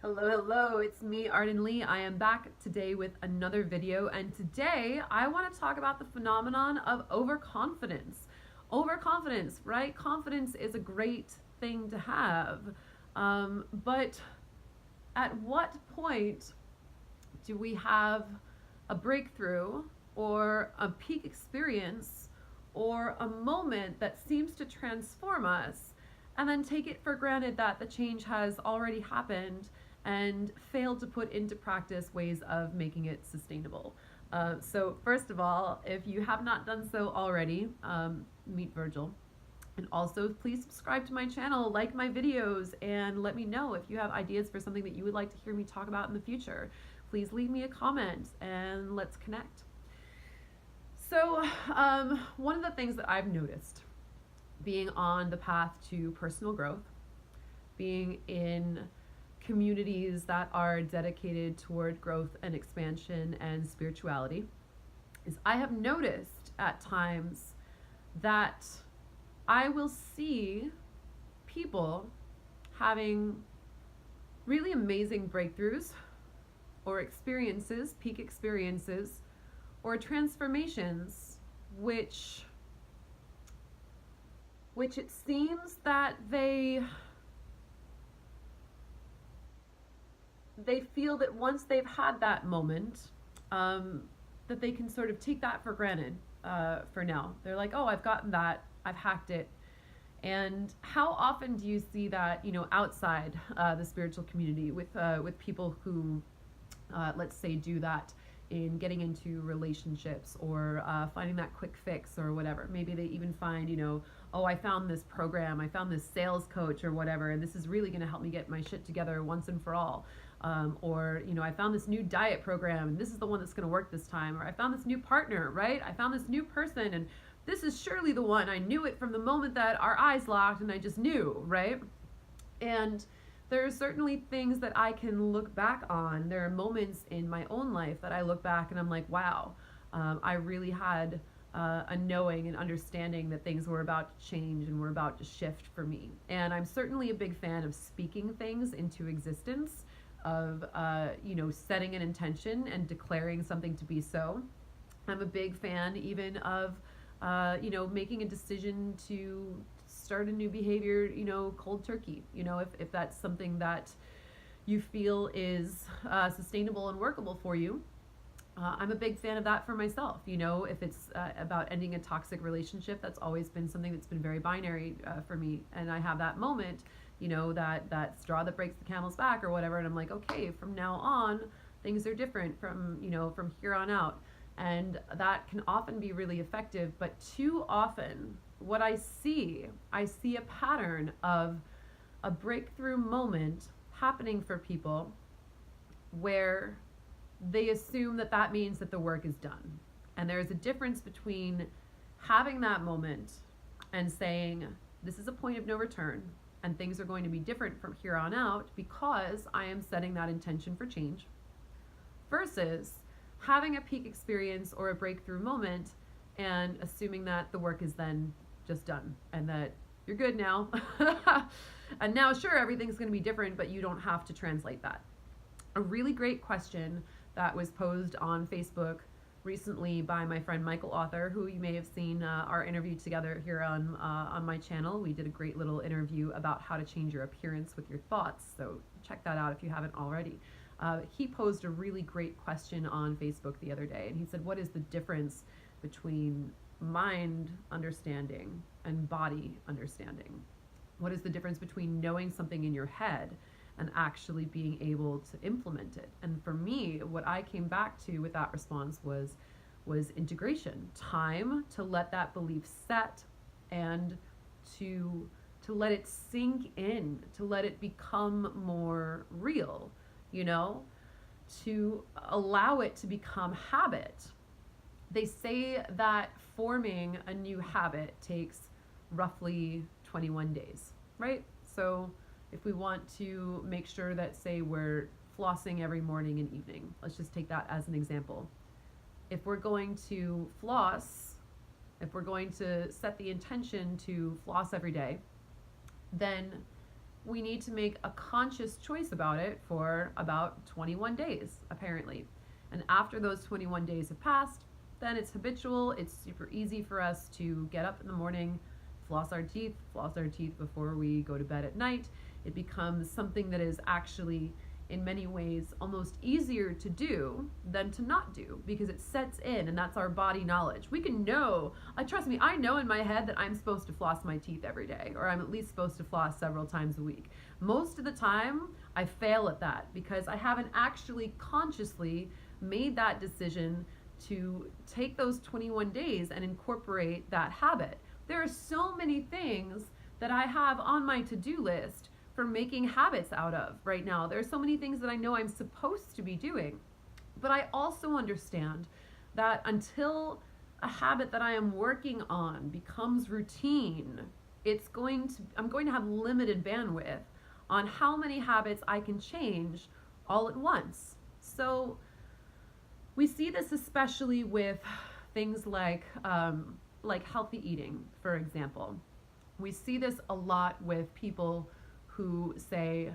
Hello, hello, it's me, Arden Lee. I am back today with another video, and today I want to talk about the phenomenon of overconfidence. Overconfidence, right? Confidence is a great thing to have, but at what point do we have a breakthrough or a peak experience or a moment that seems to transform us and then take it for granted that the change has already happened and fail to put into practice ways of making it sustainable? So first of all, if you have not done so already, meet Virgil. And also, please subscribe to my channel, like my videos, and let me know if you have ideas for something that you would like to hear me talk about in the future. Please leave me a comment and let's connect. So, one of the things that I've noticed being on the path to personal growth, being in communities that are dedicated toward growth and expansion and spirituality, is I have noticed at times that I will see people having really amazing breakthroughs or experiences, peak experiences, or transformations, which it seems that they feel that once they've had that moment, that they can sort of take that for granted for now. They're like, oh, I've gotten that, I've hacked it. And how often do you see that, outside the spiritual community with people who, let's say, do that in getting into relationships or finding that quick fix or whatever? Maybe they even find, oh, I found this program, I found this sales coach or whatever, and this is really going to help me get my shit together once and for all. Or, I found this new diet program and this is the one that's going to work this time. Or I found this new partner, right? I found this new person and this is surely the one. I knew it from the moment that our eyes locked and I just knew, right? And there are certainly things that I can look back on. There are moments in my own life that I look back and I'm like, wow, I really had a knowing and understanding that things were about to change and were about to shift for me. And I'm certainly a big fan of speaking things into existence, of setting an intention and declaring something to be so. I'm a big fan even of making a decision to start a new behavior, cold turkey. If that's something that you feel is sustainable and workable for you. I'm a big fan of that for myself. If it's about ending a toxic relationship, that's always been something that's been very binary for me. And I have that moment, that straw that breaks the camel's back or whatever. And I'm like, okay, from now on, things are different from here on out. And that can often be really effective. But too often, what I see a pattern of a breakthrough moment happening for people where they assume that that means that the work is done. And there's a difference between having that moment and saying, this is a point of no return and things are going to be different from here on out because I am setting that intention for change, versus having a peak experience or a breakthrough moment and assuming that the work is then just done and that you're good now. And now, sure, everything's going to be different, but you don't have to translate that. A really great question that was posed on Facebook recently by my friend Michael Author, who you may have seen our interview together here on my channel. We did a great little interview about how to change your appearance with your thoughts, so check that out if you haven't already. He posed a really great question on Facebook the other day, and he said, what is the difference between mind understanding and body understanding? What is the difference between knowing something in your head and actually being able to implement it? And for me, what I came back to with that response was integration, time to let that belief set and to let it sink in, to let it become more real, to allow it to become habit. They say that forming a new habit takes roughly 21 days, right? So if we want to make sure that, say, we're flossing every morning and evening, let's just take that as an example. If we're going to floss, if we're going to set the intention to floss every day, then we need to make a conscious choice about it for about 21 days, apparently. And after those 21 days have passed, then it's habitual. It's super easy for us to get up in the morning, floss our teeth before we go to bed at night. It becomes something that is actually, in many ways, almost easier to do than to not do, because it sets in, and that's our body knowledge. We can know, trust me, I know in my head that I'm supposed to floss my teeth every day, or I'm at least supposed to floss several times a week. Most of the time, I fail at that because I haven't actually consciously made that decision to take those 21 days and incorporate that habit. There are so many things that I have on my to-do list for making habits out of right now. There are so many things that I know I'm supposed to be doing. But I also understand that until a habit that I am working on becomes routine, I'm going to have limited bandwidth on how many habits I can change all at once. So we see this especially with things like healthy eating, for example. We see this a lot with people who say,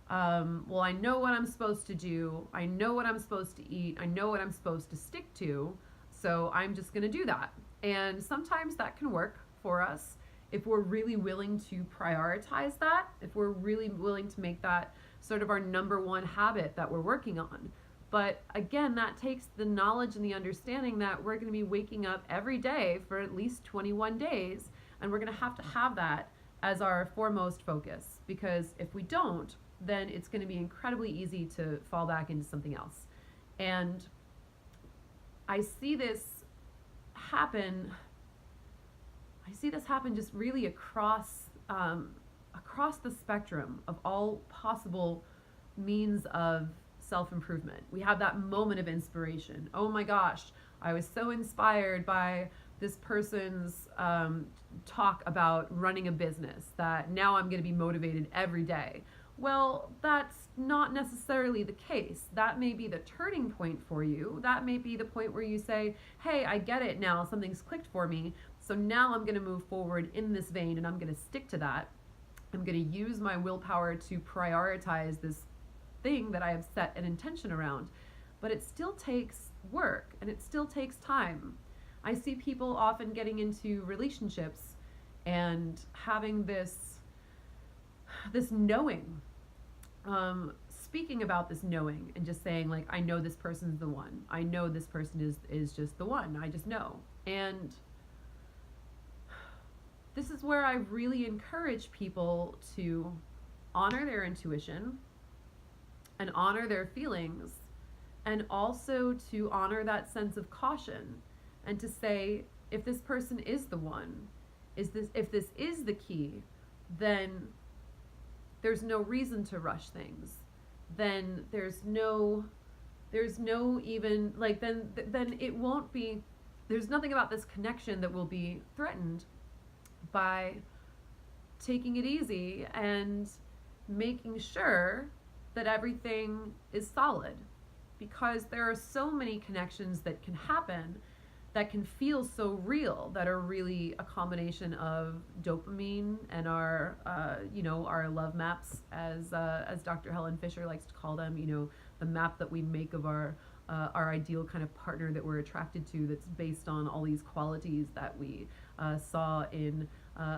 well, I know what I'm supposed to do. I know what I'm supposed to eat. I know what I'm supposed to stick to. So I'm just going to do that. And sometimes that can work for us if we're really willing to prioritize that, if we're really willing to make that sort of our number one habit that we're working on. But again, that takes the knowledge and the understanding that we're going to be waking up every day for at least 21 days, and we're going to have that as our foremost focus, because if we don't, then it's going to be incredibly easy to fall back into something else. And I see this happen just really across the spectrum of all possible means of self-improvement. We have that moment of inspiration. Oh my gosh, I was so inspired by this person's talk about running a business that now I'm going to be motivated every day. Well, that's not necessarily the case. That may be the turning point for you. That may be the point where you say, hey, I get it now. Something's clicked for me. So now I'm going to move forward in this vein, and I'm going to stick to that. I'm going to use my willpower to prioritize this thing that I have set an intention around. But it still takes work, and it still takes time. I see people often getting into relationships and having this knowing, speaking about this knowing and just saying, like, I know this person's the one. I know this person is just the one. I just know. And this is where I really encourage people to honor their intuition and honor their feelings, and also to honor that sense of caution, and to say, if this person is the one, if this is the key, then there's no reason to rush things. Then there's no even, like, then it won't be, there's nothing about this connection that will be threatened by taking it easy and making sure that everything is solid. Because there are so many connections that can happen that can feel so real, that are really a combination of dopamine and our love maps, as Dr. Helen Fisher likes to call them. The map that we make of our ideal kind of partner that we're attracted to, that's based on all these qualities that we saw in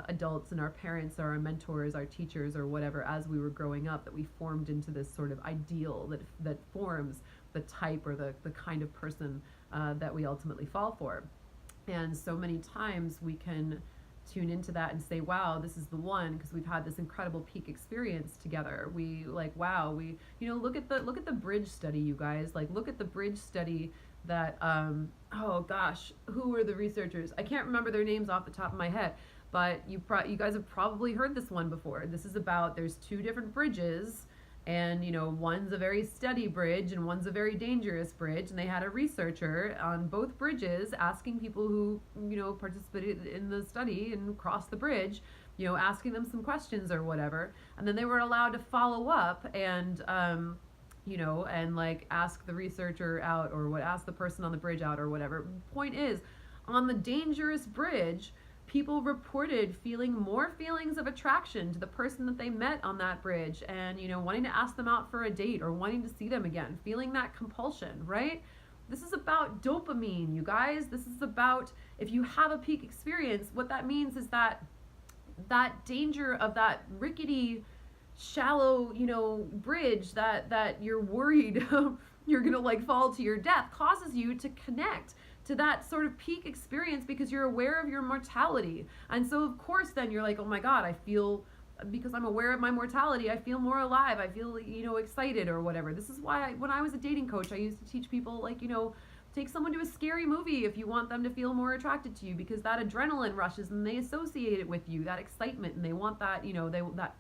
adults and our parents or our mentors, our teachers, or whatever, as we were growing up, that we formed into this sort of ideal that forms the type or the kind of person that we ultimately fall for. And so many times we can tune into that and say, wow, this is the one, because we've had this incredible peak experience together. We look at the bridge study, you guys. Like, look at the bridge study that oh gosh, who were the researchers? I can't remember their names off the top of my head, but you guys have probably heard this one before. This is about, there's two different bridges, and one's a very steady bridge and one's a very dangerous bridge, and they had a researcher on both bridges asking people who participated in the study and crossed the bridge, asking them some questions or whatever, and then they were allowed to follow up and and like ask the researcher out, or ask the person on the bridge out, or whatever. Point is, on the dangerous bridge, people reported feeling more feelings of attraction to the person that they met on that bridge, and wanting to ask them out for a date or wanting to see them again, feeling that compulsion, right? This is about dopamine, you guys. This is about, if you have a peak experience, what that means is that danger of that rickety, shallow, bridge that you're worried you're gonna like fall to your death, causes you to connect to that sort of peak experience because you're aware of your mortality. And so of course then you're like, oh my God, I feel, because I'm aware of my mortality, I feel more alive, I feel excited or whatever. This is why when I was a dating coach, I used to teach people, like, take someone to a scary movie if you want them to feel more attracted to you, because that adrenaline rushes and they associate it with you, that excitement, and they want that,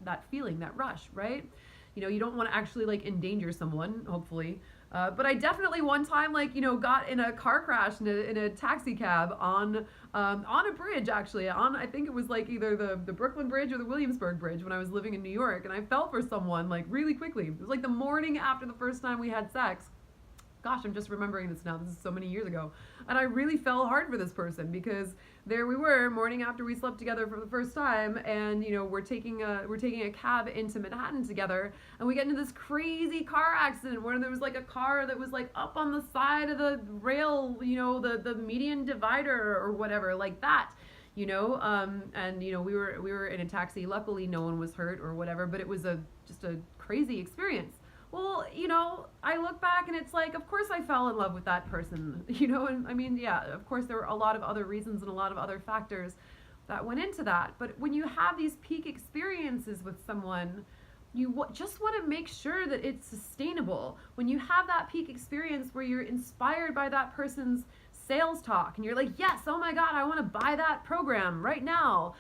that feeling, that rush, right? You don't want to actually like endanger someone, hopefully. But I definitely one time, like, got in a car crash in a taxi cab on a bridge, actually, I think it was like either the Brooklyn Bridge or the Williamsburg Bridge when I was living in New York, and I fell for someone like really quickly. It was like the morning after the first time we had sex. Gosh, I'm just remembering this now. This is so many years ago. And I really fell hard for this person because there we were, morning after we slept together for the first time, and we're taking a cab into Manhattan together, and we get into this crazy car accident where there was like a car that was like up on the side of the rail, the median divider or whatever, like that. And we were in a taxi. Luckily no one was hurt or whatever, but it was just a crazy experience. Well, I look back and it's like, of course I fell in love with that person, and I mean, yeah, of course there were a lot of other reasons and a lot of other factors that went into that. But when you have these peak experiences with someone, you just want to make sure that it's sustainable. When you have that peak experience where you're inspired by that person's sales talk and you're like, yes, oh my God, I want to buy that program right now.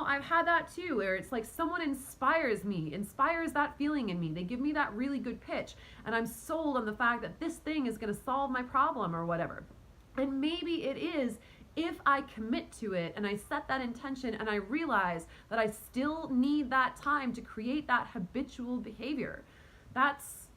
I've had that too, where it's like someone inspires that feeling in me. They give me that really good pitch, and I'm sold on the fact that this thing is going to solve my problem or whatever. And maybe it is, if I commit to it and I set that intention and I realize that I still need that time to create that habitual behavior. That's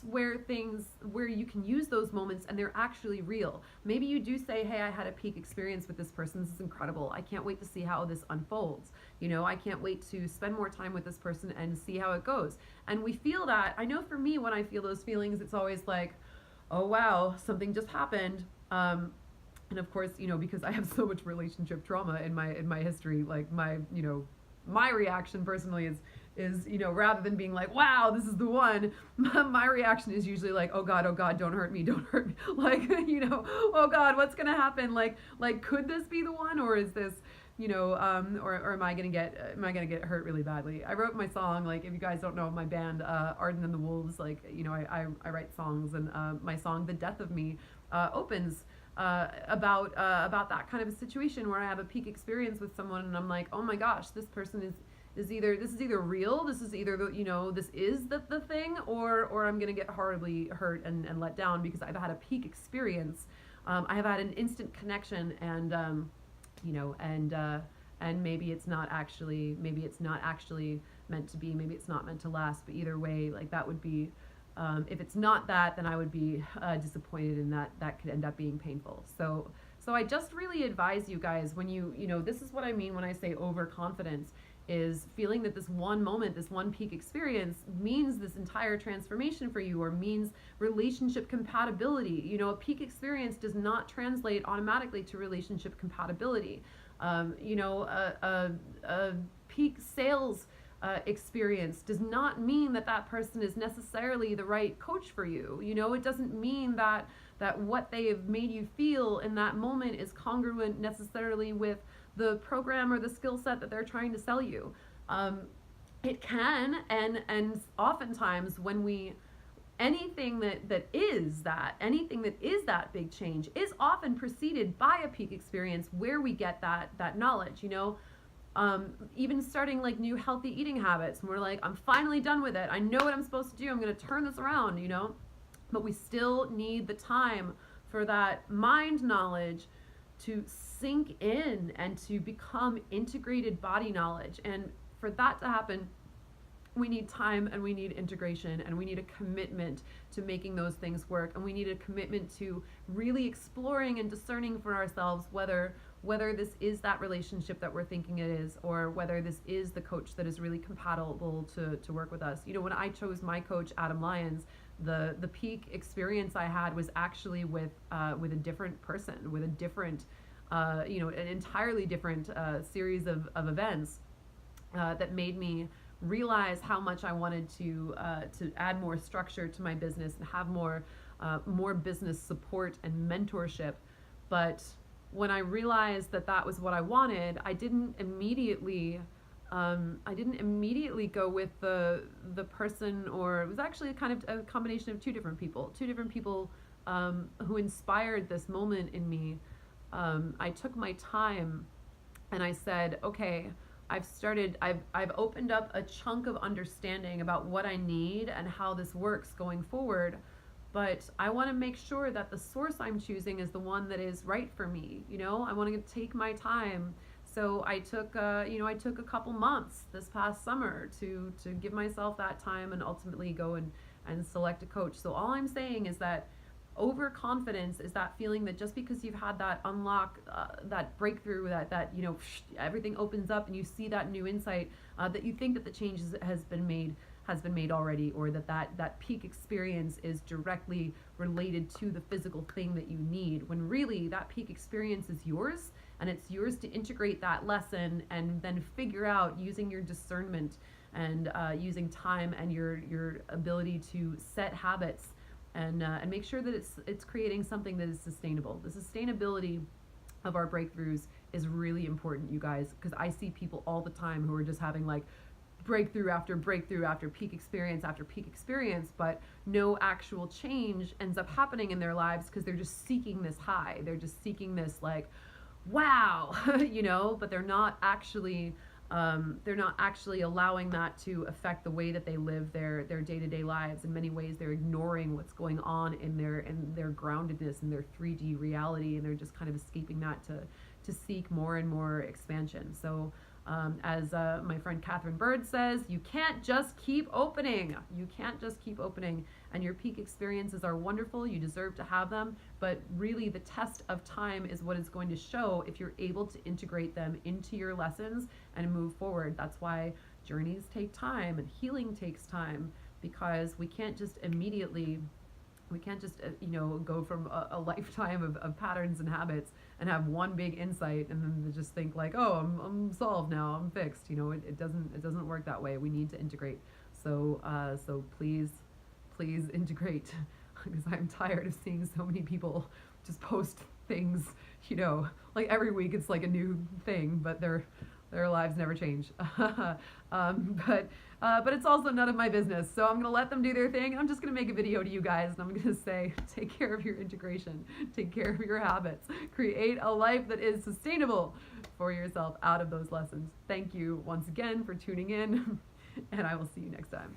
where you can use those moments and they're actually real. Maybe you do say, hey, I had a peak experience with this person. This is incredible. I can't wait to see how this unfolds. I can't wait to spend more time with this person and see how it goes. And we feel that. I know for me, when I feel those feelings, it's always like, oh, wow, something just happened. And of course, because I have so much relationship trauma in my history, like my reaction personally is rather than being like, wow, this is the one, my reaction is usually like, oh God, don't hurt me. Like, oh God, what's going to happen? Like, could this be the one, or is this, or am I going to get hurt really badly? I wrote my song, like, if you guys don't know my band, Arden and the Wolves, like, I write songs, and my song, The Death of Me, opens about that kind of a situation where I have a peak experience with someone and I'm like, oh my gosh, this person is either real, this is either this is the thing, or I'm gonna get horribly hurt and let down because I've had a peak experience. I have had an instant connection, and and maybe it's not actually meant to be, maybe it's not meant to last, but either way, like, that would be, if it's not that, then I would be disappointed, and that could end up being painful. So I just really advise you guys, when this is what I mean when I say overconfidence, is feeling that this one moment, this one peak experience means this entire transformation for you, or means relationship compatibility. A peak experience does not translate automatically to relationship compatibility. A peak sales experience does not mean that person is necessarily the right coach for you. It doesn't mean that what they have made you feel in that moment is congruent necessarily with the program or the skill set that they're trying to sell you. It can, and oftentimes when anything that is that big change is often preceded by a peak experience where we get that knowledge. Even starting like new healthy eating habits, and we're like, I'm finally done with it, I know what I'm supposed to do, I'm going to turn this around, but we still need the time for that mind knowledge to sink in and to become integrated body knowledge. And for that to happen, we need time, and we need integration, and we need a commitment to making those things work, and we need a commitment to really exploring and discerning for ourselves whether whether this is that relationship that we're thinking it is, or whether this is the coach that is really compatible to work with us. You know, when I chose my coach, Adam Lyons, the peak experience I had was actually with a different person, with a different, an entirely different series of events that made me realize how much I wanted to add more structure to my business and have more business support and mentorship. But when I realized that that was what I wanted, I didn't immediately go with the person, or it was actually a kind of a combination of two different people who inspired this moment in me. I took my time and I said, okay, I've opened up a chunk of understanding about what I need and how this works going forward, but I want to make sure that the source I'm choosing is the one that is right for me. You know, I want to take my time. So I took a couple months this past summer to give myself that time and ultimately go and select a coach. So all I'm saying is that overconfidence is that feeling that just because you've had that unlock, that breakthrough, that everything opens up and you see that new insight, that you think that the change has been made already, or that peak experience is directly related to the physical thing that you need, when really that peak experience is yours, and it's yours to integrate that lesson and then figure out, using your discernment and using time and your ability to set habits and make sure that it's creating something that is sustainable. The sustainability of our breakthroughs is really important, you guys, because I see people all the time who are just having like breakthrough after breakthrough after peak experience, but no actual change ends up happening in their lives because they're just seeking this high. They're just seeking this like, wow, but they're not actually allowing that to affect the way that they live their day-to-day lives. In many ways, they're ignoring what's going on in their groundedness, in their 3D reality, and they're just kind of escaping that to seek more and more expansion. So as my friend Catherine Bird says, you can't just keep opening. You can't just keep opening. And your peak experiences are wonderful. You deserve to have them. But really, the test of time is what is going to show if you're able to integrate them into your lessons and move forward. That's why journeys take time and healing takes time, because we can't just go from a lifetime of patterns and habits and have one big insight and then just think like, oh, I'm solved now, I'm fixed. It doesn't work that way. We need to integrate. So please integrate, because I'm tired of seeing so many people just post things, like every week it's like a new thing, but their lives never change. But it's also none of my business. So I'm going to let them do their thing. I'm just going to make a video to you guys, and I'm going to say, take care of your integration, take care of your habits, create a life that is sustainable for yourself out of those lessons. Thank you once again for tuning in, and I will see you next time.